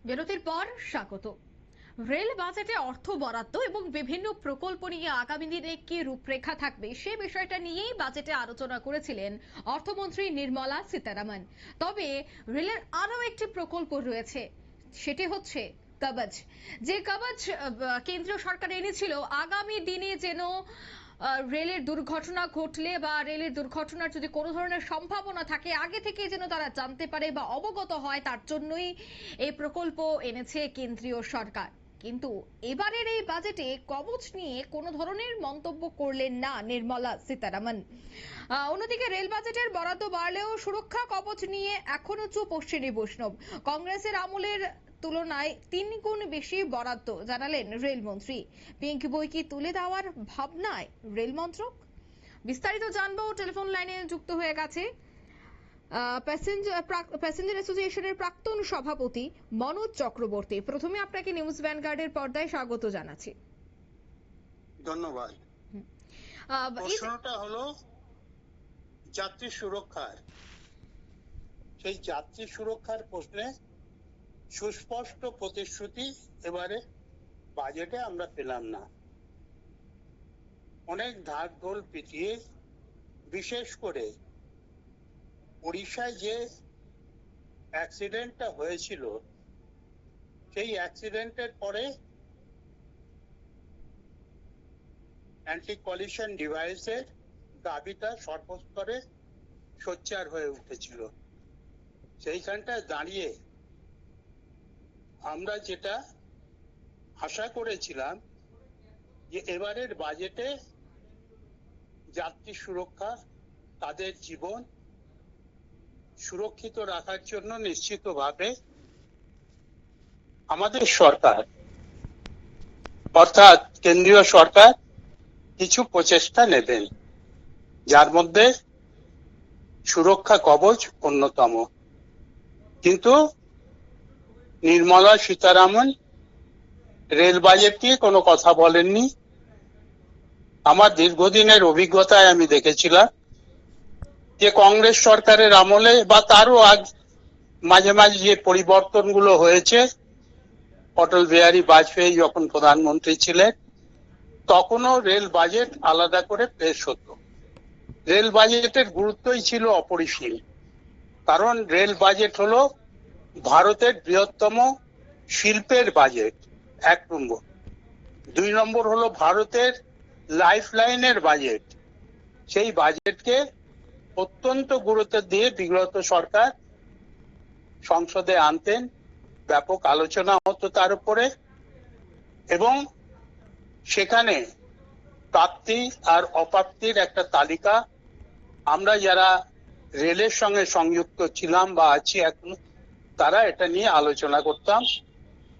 বিরতির পর স্বাগত। রেল বাজেটে অর্থ বরাদ্দ এবং বিভিন্ন প্রকল্প নিয়ে আগামী দিনে কি রূপরেখা থাকবে সে বিষয়টা নিয়েই বাজেটে আলোচনা করেছিলেন অর্থমন্ত্রী নির্মলা সীতারামন। তবে রেলের আরো একটি প্রকল্প রয়েছে, সেটি হচ্ছে কবচ। যে কবচ কেন্দ্রীয় সরকার এনেছিল আগামী দিনে যেন রেলের দুর্ঘটনা ঘটলে বা রেলের দুর্ঘটনার যদি কোনো ধরনের সম্ভাবনা থাকে আগে থেকে যেন তারা জানতে পারে বা অবগত হয়, তার জন্যই এই প্রকল্প এনেছে কেন্দ্রীয় সরকার। কিন্তু এবারের এই বাজেটে কবচ নিয়ে কোনো ধরনের মন্তব্য করলেন না নির্মলা সীতারামন। অন্যদিকে রেল বাজেটের বরাদ্দ বাড়লেও সুরক্ষা কবচ নিয়ে এখনো চুপ অশ্বিনী বৈষ্ণব। কংগ্রেসের আমলের তুলনায় 3 গুণ বেশি বরাদ্দ জানালেন রেলমন্ত্রী। পিঙ্ক বই কি তুলে দেওয়ার ভাবনায় রেল মন্ত্রক? বিস্তারিত জানবো, টেলিফোন লাইনে যুক্ত হয়ে গেছে প্যাসেঞ্জার অ্যাসোসিয়েশনের প্রাক্তন সভাপতি মনোজ চক্রবর্তী। প্রথমে আপনাকে নিউজ ভ্যানগার্ডের পর্দায় স্বাগত জানাচ্ছি। ধন্যবাদ। প্রশ্নটা হলো যাত্রী সুরক্ষার। সেই যাত্রী সুরক্ষার প্রশ্নে সুস্পষ্ট প্রতিশ্রুতি এবারে বাজেটে আমরা পেলাম না। অনেক ধার ঢোল পিটিয়ে, বিশেষ করে ওড়িশায় যে অ্যাক্সিডেন্টটা হয়েছিল সেই অ্যাক্সিডেন্টের পরে অ্যান্টি কলিশন ডিভাইসের দাবিটা সর্বস্তরে সোচ্চার হয়ে উঠেছিল। সেইখানটায় দাঁড়িয়ে আমরা যেটা আশা করেছিলাম যে এবারের বাজেটে যাত্রী সুরক্ষা, তাদের জীবন সুরক্ষিত রাখার জন্য নিশ্চিতভাবে আমাদের সরকার অর্থাৎ কেন্দ্রীয় সরকার কিছু প্রচেষ্টা নেবেন, যার মধ্যে সুরক্ষা কবচ অন্যতম। কিন্তু নির্মলা সীতারামন রেল বাজেট নিয়ে কোনো কথা বলেননি। আমার দীর্ঘদিনের অভিজ্ঞতায় আমি দেখেছিলাম যে কংগ্রেস সরকারের আমলে বা তারও মাঝে মাঝে যে পরিবর্তনগুলো হয়েছে, অটল বিহারী বাজপেয়ী যখন প্রধানমন্ত্রী ছিলেন তখনও রেল বাজেট আলাদা করে পেশ হতো। রেল বাজেটের গুরুত্বই ছিল অপরিসীম, কারণ রেল বাজেট হলো ভারতের বৃহত্তম শিল্পের বাজেট, 1 নম্বর। 2 নম্বর হলো ভারতের লাইফ লাইনের বাজেট। সেই বাজেটকে অত্যন্ত গুরুত্ব দিয়ে বিগত সরকার সংসদে আনতেন, ব্যাপক আলোচনা হতো তার উপরে, এবং সেখানে প্রাপ্তি আর অপ্রাপ্তির একটা তালিকা আমরা যারা রেলের সঙ্গে সংযুক্ত ছিলাম বা আছি এখন, তারা এটা নিয়ে আলোচনা করতাম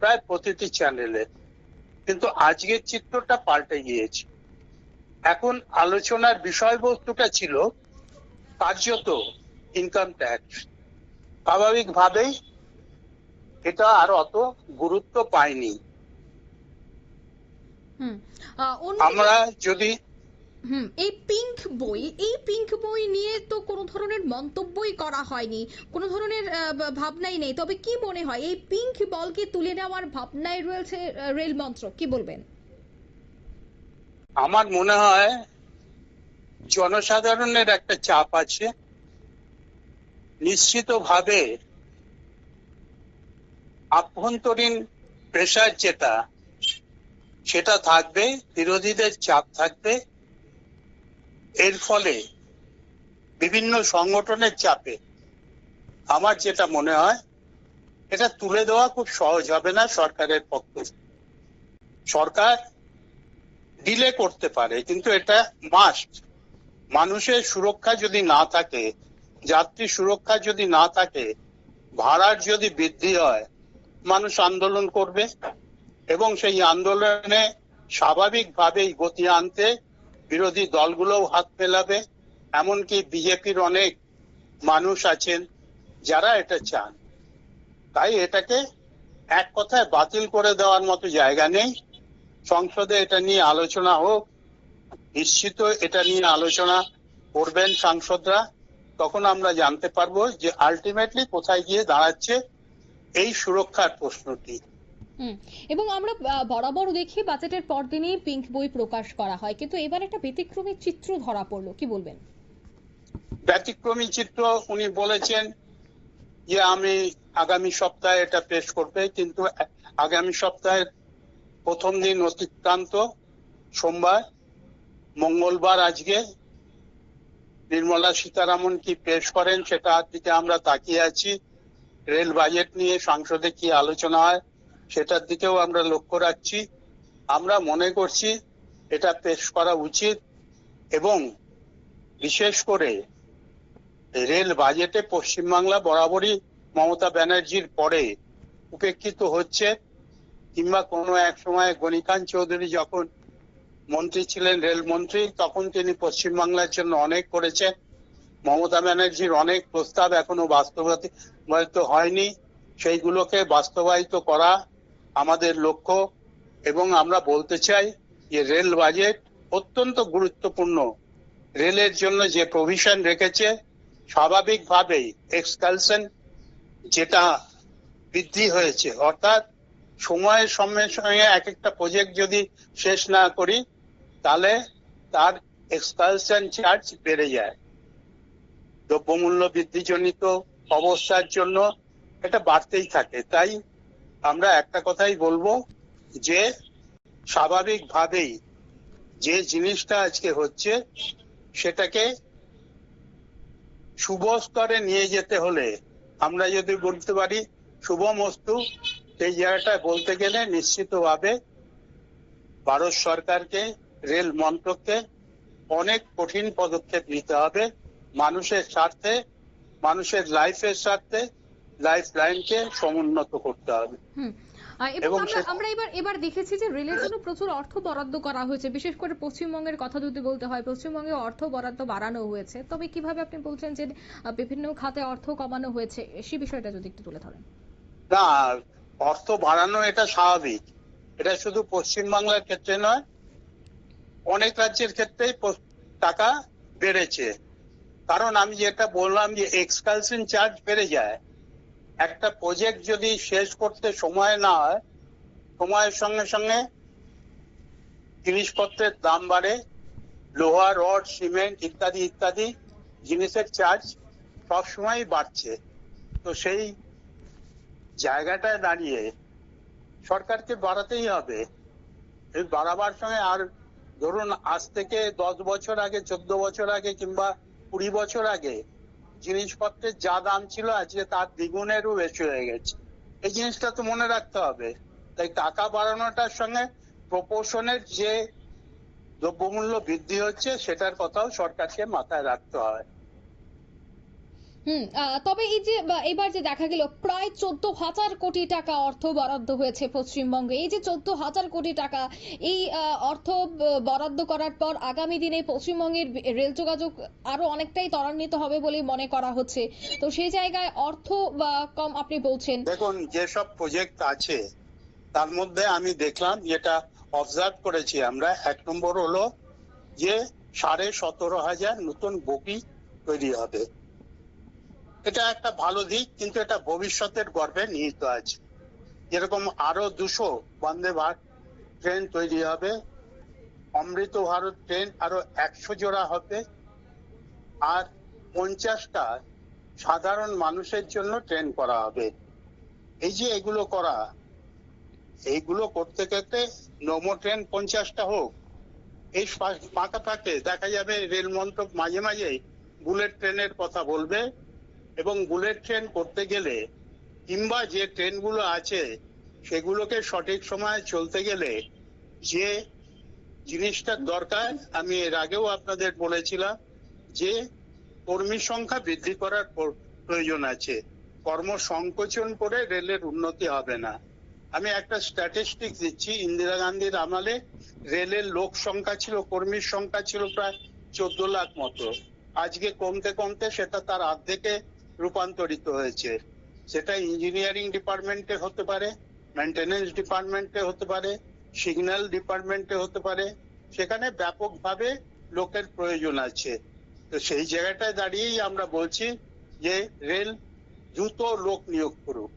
প্রায় প্রতিটি চ্যানেলে। কিন্তু আজকের চিত্রটা পাল্টে গিয়েছে। এখন আলোচনার বিষয়বস্তুটা ছিল কার্যত ইনকাম ট্যাক্স। স্বাভাবিকভাবেই এটা আর অত গুরুত্ব পায়নি। আমরা যদি এই পিঙ্ক বই নিয়ে তো কোনো ধরনের মন্তব্যই করা হয়নি, কোনো ধরনের ভাবনাই নেই। তবে কি মনে হয় এই পিঙ্ক বলকে তুলে নেওয়ার ভাবনায় রয়েছে রেল মন্ত্রক, কি বলবেন? আমার মনে হয় জনসাধারণের একটা চাপ আছে, নিশ্চিতভাবে আভ্যন্তরীণ প্রেসার যেটা, সেটা থাকবে, বিরোধীদের চাপ থাকবে। এর ফলে বিভিন্ন সংগঠনের চাপে আমার যেটা মনে হয় এটা তুলে দেওয়া খুব সহজ হবে না সরকারের পক্ষে। সরকার ডিলে করতে পারে, কিন্তু এটা মাস্ট। মানুষের সুরক্ষা যদি না থাকে, যাত্রী সুরক্ষা যদি না থাকে, ভাড়ার যদি বৃদ্ধি হয়, মানুষ আন্দোলন করবে এবং সেই আন্দোলনে স্বাভাবিকভাবেই গতি আনতে বিরোধী দলগুলোও হাত মেলাবে। এমনকি বিজেপির অনেক মানুষ আছেন যারা এটা চান। তাই এটাকে এক কথায় বাতিল করে দেওয়ার মতো জায়গা নেই। সংসদে এটা নিয়ে আলোচনা হোক, নিশ্চিত এটা নিয়ে আলোচনা করবেন সাংসদরা। তখন আমরা জানতে পারবো যে আলটিমেটলি কোথায় গিয়ে দাঁড়াচ্ছে এই সুরক্ষার প্রশ্নটি। এবং আমরা বরাবর দেখি বাজেটের পরদিনই পিঙ্ক বই প্রকাশ করা হয়, কিন্তু এবার একটা ব্যতিক্রমী চিত্র ধরা পড়লো, কি বলবেন? ব্যতিক্রমী চিত্র উনি বলেছেন যে আমি আগামী সপ্তাহে এটা পেশ করবে, কিন্তু আগামী সপ্তাহের প্রথম দিন অতিক্রান্ত, সোমবার, মঙ্গলবার আজকে নির্মলা সীতারামন কি পেশ করেন সেটার দিকে আমরা তাকিয়ে আছি। রেল বাজেট নিয়ে সংসদে কি আলোচনা হয় সেটার দিকেও আমরা লক্ষ্য রাখছি। আমরা মনে করছি এটা পেশ করা উচিত, এবং বিশেষ করে রেল বাজেটে পশ্চিমবাংলা বরাবরই মমতা ব্যানার্জির পরে উপেক্ষিত হচ্ছে, কিংবা কোনো এক সময় গণিকান্ত চৌধুরী যখন মন্ত্রী ছিলেন, রেলমন্ত্রী, তখন তিনি পশ্চিমবাংলার জন্য অনেক করেছেন। মমতা ব্যানার্জির অনেক প্রস্তাব এখনো বাস্তবায়িত হয়নি, সেইগুলোকে বাস্তবায়িত করা আমাদের লক্ষ্য। এবং আমরা বলতে চাই যে রেল বাজেট অত্যন্ত গুরুত্বপূর্ণ। রেলের জন্য যে প্রভিশন রেখেছে, স্বাভাবিকভাবেই এক্সকালশন যেটা বৃদ্ধি হয়েছে, অর্থাৎ সময়ের সঙ্গে সঙ্গে এক একটা প্রজেক্ট যদি শেষ না করি তাহলে তার এক্সকালশন চার্জ বেড়ে যায়। দ্রব্যমূল্য বৃদ্ধিজনিত অবস্থার জন্য এটা বাড়তেই থাকে। তাই আমরা একটা কথাই বলবো যে স্বাভাবিকভাবেই যে জিনিসটা আজকে হচ্ছে সেটাকে শুভ স্তরে নিয়ে যেতে হলে আমরা যদি বলতে পারি শুভমস্তু, সেই জায়গাটায় বলতে গেলে নিশ্চিতভাবে ভারত সরকারকে, রেল মন্ত্রককে অনেক কঠিন পদক্ষেপ নিতে হবে মানুষের স্বার্থে, মানুষের লাইফের স্বার্থে। লাইফ লাইনকে সমুন্নত করতে হবে। এবং আমরা এবার দেখেছি যে রেলের জন্য প্রচুর অর্থ বরাদ্দ করা হয়েছে, বিশেষ করে পশ্চিমবঙ্গের কথা যদি বলতে হয়, পশ্চিমবঙ্গে অর্থ বরাদ্দ বাড়ানো হয়েছে। তবে কিভাবে আপনি বলছেন যে বিভিন্ন খাতে অর্থ কমানো হয়েছে, সেই বিষয়টা যদি একটু তুলে ধরেন। না, অর্থ বাড়ানো এটা স্বাভাবিক। এটা শুধু পশ্চিমবাংলার ক্ষেত্রে নয়, অনেক রাজ্যের ক্ষেত্রেই টাকা বেড়েছে। কারণ আমি যেটা বললাম যে এক্সকালশন চার্জ বেড়ে যায়। একটা প্রজেক্ট যদি শেষ করতে সময় না হয়, সময়ের সঙ্গে সঙ্গে জিনিসপত্রের দাম বাড়ে, লোহা, রড, সিমেন্ট ইত্যাদি ইত্যাদি জিনিসের চার্জ সবসময় বাড়ছে। তো সেই জায়গাটায় দাঁড়িয়ে সরকারকে বাড়াতেই হবে। এই বাড়াবার সঙ্গে আর ধরুন আজ থেকে 10 বছর আগে, 14 বছর আগে কিংবা 20 বছর আগে জিনিসপত্রের যা দাম ছিল আজকে তার দ্বিগুণেরও বেশি হয়ে গেছে। এই জিনিসটা তো মনে রাখতে হবে। তাই টাকা বাড়ানোটার সঙ্গে প্রপোর্শনের যে দ্রব্যমূল্য বৃদ্ধি হচ্ছে সেটার কথাও সরকারকে মাথায় রাখতে হয়। তবে এই যে এবার যে দেখা গেল প্রায় 14,000 কোটি টাকা অর্থ বরাদ্দ হয়েছে পশ্চিমবঙ্গে, এই যে 14,000 কোটি টাকা, এই অর্থ বরাদ্দ করার পর আগামী দিনে পশ্চিমবঙ্গের রেল যোগাযোগ আরো অনেকটাই ত্বরান্বিত হবে বলে মনে করা হচ্ছে। তো সেই জায়গায় অর্থ কম আপনি বলছেন। দেখুন, যেসব প্রজেক্ট আছে তার মধ্যে আমি দেখলাম, যেটা অবজার্ভ করেছি আমরা, 1 নম্বর হলো যে 17,500 নতুন বগি তৈরি হবে। এটা একটা ভালো দিক, কিন্তু এটা ভবিষ্যতের গর্ভে নিহিত আছে। যেরকম আরো 200 বন্দে ভারত ট্রেন তৈরি হবে, অমৃত ভারত ট্রেন আরো 100 জোড়া হবে, আর 50টা সাধারণ মানুষের জন্য ট্রেন করা হবে। এই যে এগুলো করা, এইগুলো করতে করতে নমো ট্রেন 50টা হোক, এই ফাঁকা ফাঁকে দেখা যাবে রেল মন্ত্রক মাঝে মাঝে বুলেট ট্রেনের কথা বলবে, এবং বুলেট ট্রেন করতে গেলে কিংবা যে ট্রেনগুলো আছে সেগুলোকে সঠিক সময়ে চলতে গেলে যে জিনিসটার দরকার, আমি এর আগেও আপনাদের বলেছিলাম যে কর্মী সংখ্যা বৃদ্ধি করার প্রয়োজন আছে। কর্মসংকোচন করে রেলের উন্নতি হবে না। আমি একটা স্ট্যাটিস্টিক দিচ্ছি, ইন্দিরা গান্ধীর আমলে রেলের লোক সংখ্যা ছিল, কর্মীর সংখ্যা ছিল প্রায় 14 লাখ মতো। আজকে কমতে কমতে সেটা তার অর্ধেকে রূপান্তরিত হয়েছে। সেটা ইঞ্জিনিয়ারিং ডিপার্টমেন্টে হতে পারে, মেইনটেনেন্স ডিপার্টমেন্টে হতে পারে, সিগন্যাল ডিপার্টমেন্টে হতে পারে। সেখানে ব্যাপকভাবে লোকের প্রয়োজন আছে। তো সেই জায়গাটায় দাঁড়িয়েই আমরা বলছি যে রেল দ্রুত লোক নিয়োগ করুক।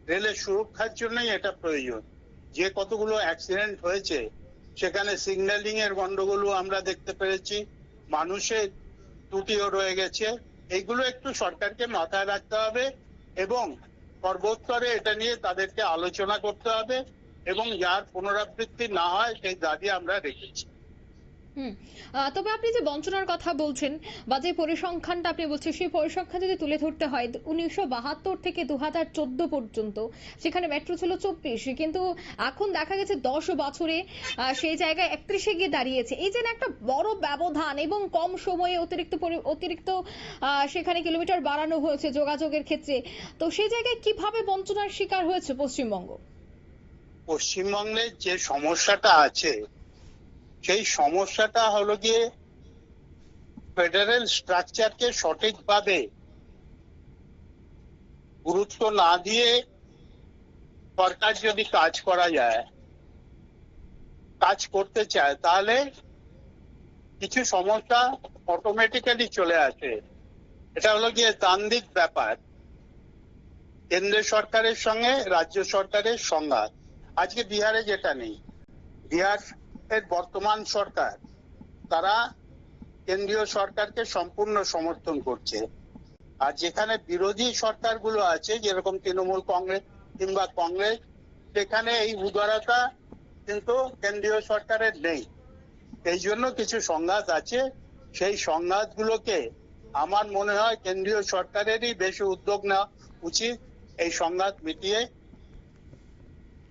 রেলের সুরক্ষার জন্যই এটা প্রয়োজন। যে কতগুলো অ্যাক্সিডেন্ট হয়েছে সেখানে সিগন্যালিং এর গন্ডগোল আমরা দেখতে পেরেছি, মানুষের ত্রুটিও রয়ে গেছে। এইগুলো একটু সরকারকে মাথায় রাখতে হবে এবং সর্বোত্তরে এটা নিয়ে তাদেরকে আলোচনা করতে হবে এবং যার পুনরাবৃত্তি না হয় সেই দাবি আমরা রেখেছি। তবে আপনি যে বঞ্চনার কথা বলছেন বা যে পরিসংখ্যানটা আপনি বলছেন, সেই পরিসংখ্যান যদি তুলে ধরতে হয় 1972 থেকে 2014 পর্যন্ত সেখানে মেট্রো ছিল 24, কিন্তু এখন দেখা গেছে 10 বছরে সেই জায়গায় 31-এ গিয়ে দাঁড়িয়েছে। এই যে একটা বড় ব্যবধান এবং কম সময়ে অতিরিক্ত সেখানে কিলোমিটার বাড়ানো হয়েছে যোগাযোগের ক্ষেত্রে, তো সেই জায়গায় কিভাবে বঞ্চনার শিকার হয়েছে পশ্চিমবঙ্গ? পশ্চিমবঙ্গের যে সমস্যাটা আছে সেই সমস্যাটা হলো গিয়ে ফেডারেল স্ট্রাকচারকে সঠিকভাবে গুরুত্ব না দিয়ে সরকার যদি কাজ করতে চায় তাহলে কিছু সমস্যা অটোমেটিক্যালি চলে আসে। এটা হলো গিয়ে তান্ত্রিক ব্যাপার, কেন্দ্র সরকারের সঙ্গে রাজ্য সরকারের সংঘাত। আজকে বিহারে যেটা নেই, বিহারের বর্তমান সরকার তারা কেন্দ্রীয় সরকারকে সম্পূর্ণ সমর্থন করছে, আর যেখানে বিরোধী সরকারগুলো আছে যেরকম তৃণমূল কংগ্রেস কিংবা কংগ্রেস, সেখানে এই উদারতা কিন্তু কেন্দ্রীয় সরকারের নেই। এই জন্য কিছু সংঘাত আছে। সেই সংঘাতগুলোকে আমার মনে হয় কেন্দ্রীয় সরকারেরই বেশি উদ্যোগ নেওয়া উচিত। এই সংঘাত মিটিয়ে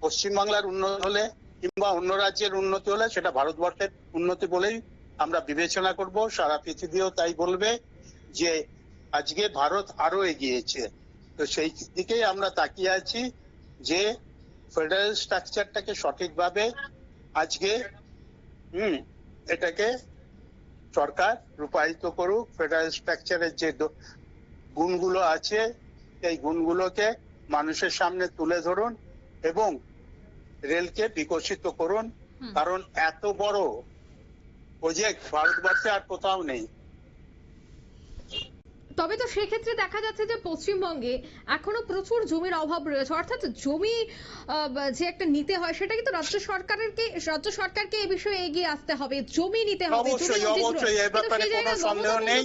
পশ্চিমবাংলার উন্নতি হলে কিংবা অন্য রাজ্যের উন্নতি হলে সেটা ভারতবর্ষের উন্নতি বলেই আমরা বিবেচনা করব। সারা পৃথিবীও তাই বলবে যে আজকে ভারত আরো এগিয়েছে। তো সেই দিকেই আমরা তাকিয়ে আছি যে ফেডারেল স্ট্রাকচারটাকে সঠিকভাবে আজকে এটাকে সরকার রূপায়িত করুক। ফেডারেল স্ট্রাকচারের যে গুণগুলো আছে সেই গুণগুলোকে মানুষের সামনে তুলে ধরুন এবং রেলকে বিকশিত করুন, কারণ এত বড় প্রজেক্ট ভারতবর্ষে আর কোথাও নেই। তবে তো সেক্ষেত্রে দেখা যাচ্ছে যে পশ্চিমবঙ্গে এখনো প্রচুর জমির অভাব রয়েছে, অর্থাৎ জমি যে একটা নিতে হয় সেটা কিন্তু রাজ্য সরকারকে এই বিষয়ে এগিয়ে আসতে হবে, জমি নিতে হবে। অবশ্যই এই ব্যাপারে কোনো সন্দেহ নেই।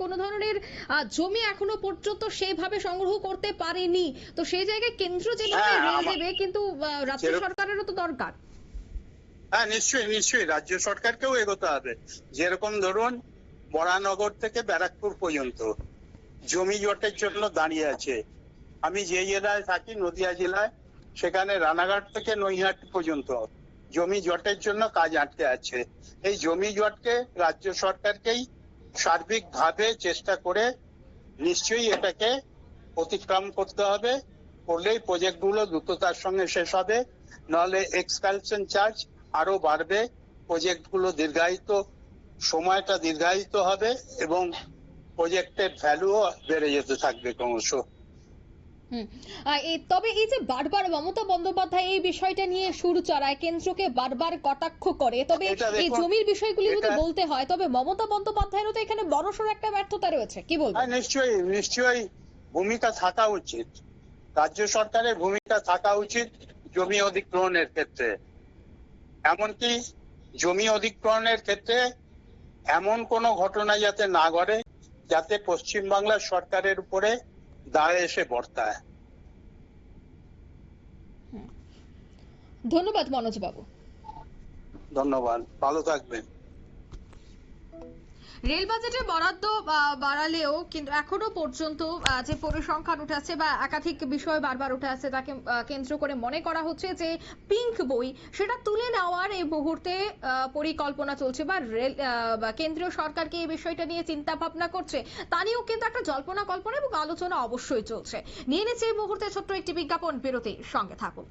কোনো ধরনের জমি এখনো পর্যন্ত সেইভাবে সংগ্রহ করতে পারেনি, তো সেই জায়গায় কেন্দ্র যেভাবে রেল দেবে, কিন্তু রাজ্য সরকারেরও তো দরকার। হ্যাঁ, নিশ্চয়ই রাজ্য সরকারকেও এগোতে হবে। যেরকম ধরুন বরানগর থেকে ব্যারাকপুর পর্যন্ত জমি জটের জন্য দাঁড়িয়ে আছে। আমি যে জেলায় থাকি, নদিয়া জেলায়, সেখানে রানাঘাট থেকে নৈহাটি পর্যন্ত জমি জটের জন্য কাজ আটকে আছে। এই জমি জটকে রাজ্য সরকারকেই সার্বিকভাবে চেষ্টা করে নিশ্চয়ই এটাকে অতিক্রম করতে হবে। করলেই প্রজেক্টগুলো দ্রুততার সঙ্গে শেষ হবে, নাহলে এক্সকালশন চার্জ আরো বাড়বে, প্রজেক্টগুলো সময়টা দীর্ঘায়িত হবে এবং প্রজেক্টের ভ্যালুও বেড়ে যেতে থাকবে ক্রমশ। তবে এই যে বারবার মমতা বন্দ্যোপাধ্যায় এই বিষয়টা নিয়ে সুর চড়ায়, কেন্দ্রকে বারবার কটাক্ষ করে, তবে এই জমির বিষয়গুলি যদি বলতে হয় তবে মমতা বন্দ্যোপাধ্যায়েরও তো এখানে বড়সড় একটা ব্যর্থতা রয়েছে, কি বলবো? নিশ্চয়ই ভূমিকা থাকা উচিত, রাজ্য সরকারের ভূমিকা থাকা উচিত জমি অধিগ্রহণের ক্ষেত্রে। এমনকি জমি অধিগ্রহণের ক্ষেত্রে এমন কোনো ঘটনা যাতে না ঘটে যাতে পশ্চিমবাংলার সরকারের উপরে দায় এসে বর্তায়। ধন্যবাদ মনোজ বাবু। ধন্যবাদ, ভালো থাকবেন। রেল বাজেটে বরাদ্দ বাড়ালেও কিন্তু এখনো পর্যন্ত যে পরিসংখ্যান উঠে আসছে বা একাধিক বিষয় বারবার উঠে আসছে, তাকে কেন্দ্র করে মনে করা হচ্ছে যে পিঙ্ক বই সেটা তুলে নেওয়ার এই মুহূর্তে পরিকল্পনা চলছে বা রেল কেন্দ্রীয় সরকারকে এই বিষয়টা নিয়ে চিন্তা ভাবনা করছে, তা নিয়েও কিন্তু একটা জল্পনা কল্পনা এবং আলোচনা অবশ্যই চলছে। নিয়ে নিচ্ছে এই মুহূর্তে ছোট্ট একটি বিজ্ঞাপন বিরতি, সঙ্গে থাকুন।